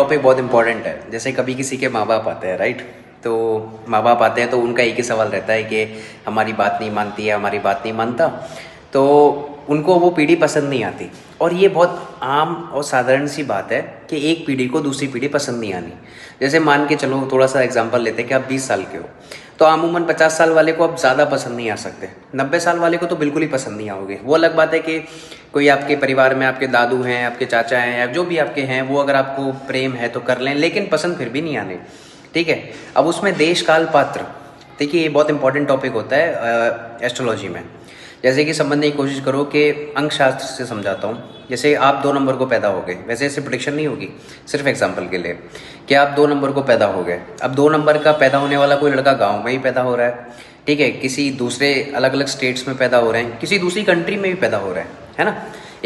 Topic बहुत important है। जैसे कभी किसी के माँ बाप आते हैं, राइट, तो माँ बाप आते हैं तो उनका एक ही सवाल रहता है कि हमारी बात नहीं मानती है, हमारी बात नहीं मानता, तो उनको वो पीढ़ी पसंद नहीं आती। और ये बहुत आम और साधारण सी बात है कि एक पीढ़ी को दूसरी पीढ़ी पसंद नहीं आनी। जैसे मान के चलो, थोड़ा सा एग्जांपल लेते हैं कि आप 20 साल के हो, तो अमूमन 50 साल वाले को आप ज़्यादा पसंद नहीं आ सकते, 90 साल वाले को तो बिल्कुल ही पसंद नहीं आओगे। वो अलग बात है कि कोई आपके परिवार में आपके दादू हैं, आपके चाचा हैं, या जो भी आपके हैं, वो अगर आपको प्रेम है तो कर लें, लेकिन पसंद फिर भी नहीं आने, ठीक है। अब उसमें देश काल पात्र, देखिए ये बहुत इंपॉर्टेंट टॉपिक होता है एस्ट्रोलॉजी में। जैसे कि समझने की कोशिश करो कि अंक शास्त्र से समझाता हूँ। जैसे आप 2 नंबर को पैदा हो गए, वैसे ऐसे प्रेडिक्शन नहीं होगी, सिर्फ एग्जांपल के लिए कि आप 2 नंबर को पैदा हो गए। अब 2 नंबर का पैदा होने वाला कोई लड़का गांव में ही पैदा हो रहा है, ठीक है, किसी दूसरे अलग अलग स्टेट्स में पैदा हो रहे हैं, किसी दूसरी कंट्री में भी पैदा हो रहे हैं, है ना।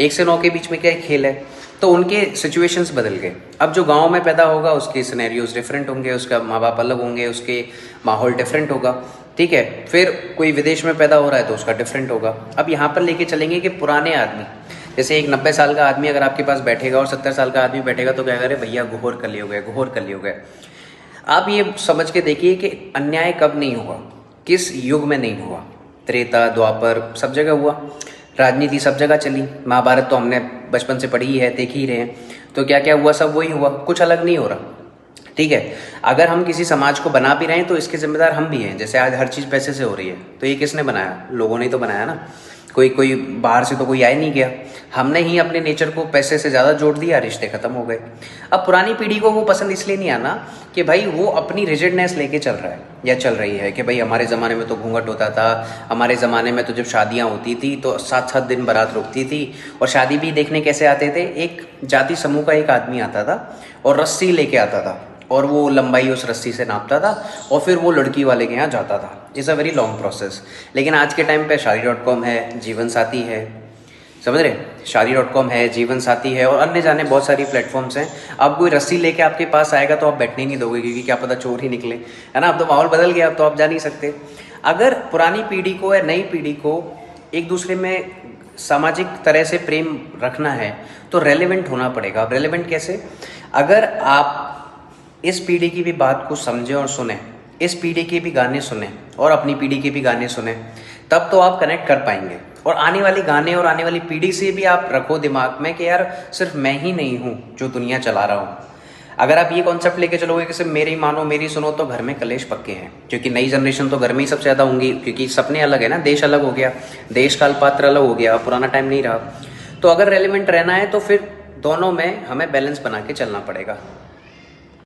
1 से 9 के बीच में क्या एक खेल है, तो उनके सिचुएशंस बदल गए। अब जो गांव में पैदा होगा उसके सिनेरियोज डिफरेंट होंगे, उसका माँ बाप अलग होंगे, उसके माहौल डिफरेंट होगा, ठीक है। फिर कोई विदेश में पैदा हो रहा है तो उसका डिफरेंट होगा। अब यहाँ पर लेके चलेंगे कि पुराने आदमी, जैसे एक 90 साल का आदमी अगर आपके पास बैठेगा और 70 साल का आदमी बैठेगा तो क्या करे, भैया घोर कलयुग है, घोर कलयुग है। आप ये समझ के देखिए कि अन्याय कब नहीं हुआ, किस युग में नहीं हुआ। त्रेता, द्वापर, सब जगह हुआ। राजनीति सब जगह चली। महाभारत तो हमने बचपन से पढ़ी ही है, देख ही रहे हैं। तो क्या क्या हुआ, सब वही हुआ, कुछ अलग नहीं हो रहा, ठीक है। अगर हम किसी समाज को बना भी रहे हैं तो इसके जिम्मेदार हम भी हैं। जैसे आज हर चीज़ पैसे से हो रही है, तो ये किसने बनाया, लोगों ने तो बनाया ना। कोई बाहर से तो कोई आए नहीं गया, हमने ही अपने नेचर को पैसे से ज़्यादा जोड़ दिया, रिश्ते खत्म हो गए। अब पुरानी पीढ़ी को वो पसंद इसलिए नहीं आना कि भाई वो अपनी रिजिडनेस लेके चल रहा है या चल रही है कि भाई हमारे ज़माने में तो घूंघट होता था, हमारे ज़माने में तो जब शादियाँ होती थी तो 7-7 दिन बारात रुकती थी। और शादी भी देखने कैसे आते थे, एक जाति समूह का एक आदमी आता था और रस्सी लेके आता था और वो लंबाई उस रस्सी से नापता था और फिर वो लड़की वाले के यहाँ जाता था। It's a very long process. लेकिन आज के टाइम पे शादी.com है, जीवन साथी है, समझ रहे, शादी.com है, जीवन साथी है और अन्य जाने बहुत सारी प्लेटफॉर्म्स हैं। अब कोई रस्सी लेके आपके पास आएगा तो आप बैठने नहीं दोगे, क्योंकि क्या पता चोर ही निकले, है ना। अब तो माहौल बदल गया, अब तो आप जा नहीं सकते। अगर पुरानी पीढ़ी को या नई पीढ़ी को एक दूसरे में सामाजिक तरह से प्रेम रखना है तो रेलेवेंट होना पड़ेगा। अब रेलेवेंट कैसे, अगर आप इस पीढ़ी की भी बात को समझें और सुने, इस पीढ़ी के भी गाने सुने और अपनी पीढ़ी के भी गाने सुने, तब तो आप कनेक्ट कर पाएंगे। और आने वाले गाने और आने वाली पीढ़ी से भी आप रखो दिमाग में कि यार सिर्फ मैं ही नहीं हूँ जो दुनिया चला रहा हूँ। अगर आप ये कॉन्सेप्ट लेके चलोगे कि सिर्फ मेरी मानो मेरी सुनो, तो घर में कलेश पक्के हैं। क्योंकि नई जनरेशन तो घर में ही सबसे ज़्यादा होंगी, क्योंकि सपने अलग है ना, देश अलग हो गया, देश काल पात्र अलग हो गया, पुराना टाइम नहीं रहा। तो अगर रेलिवेंट रहना है तो फिर दोनों में हमें बैलेंस बना के चलना पड़ेगा।